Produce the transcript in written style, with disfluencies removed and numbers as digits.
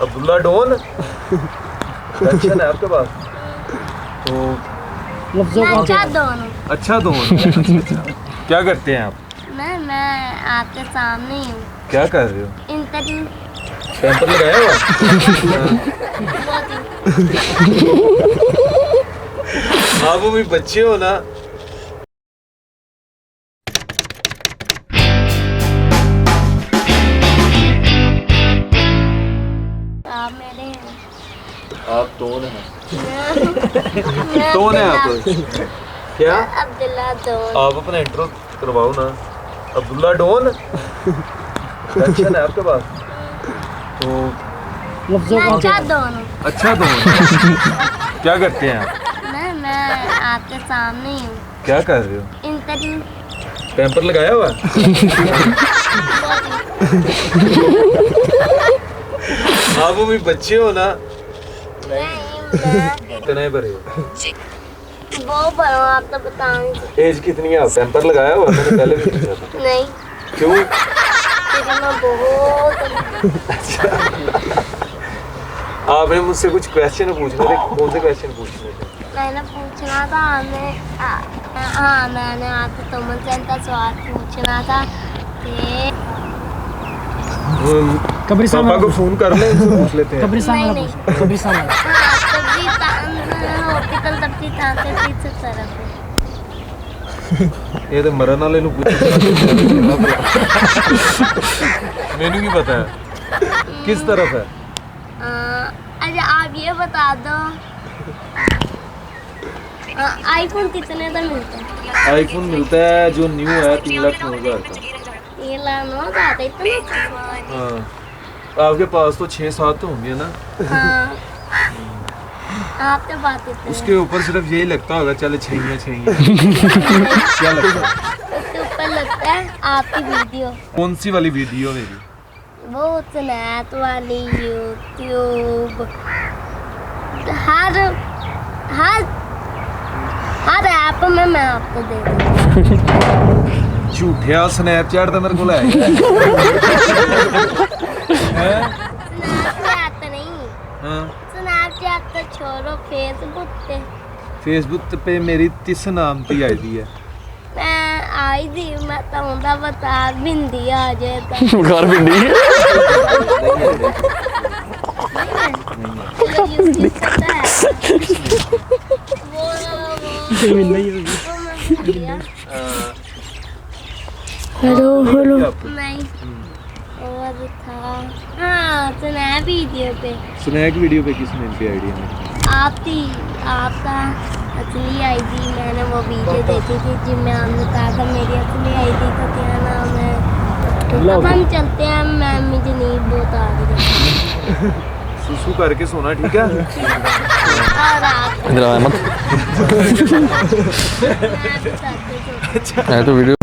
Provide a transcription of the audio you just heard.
Abdullah don अच्छा है आपके पास तो लफ्जों का अच्छा डॉन क्या करते हैं आप? मैं आपके सामने ही हूँ। क्या कर रहे हो? इंटरव्यू कैंपर लगाया हुआ आप भी बच्चे हो ना। आप मेरे हैं। आप कौन हैं? कौन है आप? क्या? अब्दुल्ला डॉन। आप अपना इंट्रो करवाओ ना। अब्दुल्ला डॉन अच्छा है आपके पास तो लफ्जों का डॉन। अच्छा डॉन क्या करते हैं आप? मैं आपके सामने ही हूँ। क्या कर रहे हो? इंटरव्यू कैंपर लगाया हुआ आप भी बच्चे हो ना। कितने बड़े हो? वो बड़ो आप तो बताएंगे। एज कितनी है? कैंपर लगाया हुआ मैंने पहले भी पूछा था। नहीं क्यों? क्योंकि मैं बहुत आपने मुझसे कुछ क्वेश्चन पूछने थे, कौन से क्वेश्चन पूछने थे? मैंने पूछना था मैंने आपसे तुमसे सवाल पूछना था कि कब्रिस्तान पापा को फोन कर ले, इनसे पूछ लेते हैं। कब्रिस्तान वाला नहीं, पूछ कब्रिस्तान वाला हॉस्पिटल तब की ताकत पीछे तरफ है। ये तो मरन वाले नु पूछ मैंने नहीं पता है किस तरफ है। अच्छा आप ये बता दो आईफोन कितने का मिलता है? आईफोन मिलता है जो न्यू है 3,09,000 का। ये लानो ज़्यादा इतना। हाँ आपके पास तो 6-7 तो होंगे ना। हाँ आपके बात इतने उसके ऊपर सिर्फ यही लगता होगा चले छैया क्या लगता है? उसके ऊपर लगता है आपकी वीडियो। कौन सी वाली वीडियो मेरी? वो स्नैप वाली यूट्यूब हर ऐप में मैं आपको दे दूँगी। झूठिया स्नैपचैट तो मेरे को है स्नैपचैट नहीं हाँ स्नैपचैट तो छोड़ो फेसबुक पे मेरी किस नाम की आईडी है? मैं आई थी मैं तो उनका बता भिंडी आ जाए तो घर भिंडी हेलो हेलो नहीं और था हाँ स्नैप वीडियो पे स्नैक वीडियो पे किस नेम पे आईडी है? आपका असली आईडी मैंने वो वीडियो देखी थी जिसमें हमने कहा था मेरी असली आईडी का क्या नाम है। तो अब हम चलते हैं मैम मुझे नींद बहुत आ रही है। सुसु करके सोना ठीक है। और आप इधर आया मत मैं भी साथ में सोती हूँ। है तो वीडियो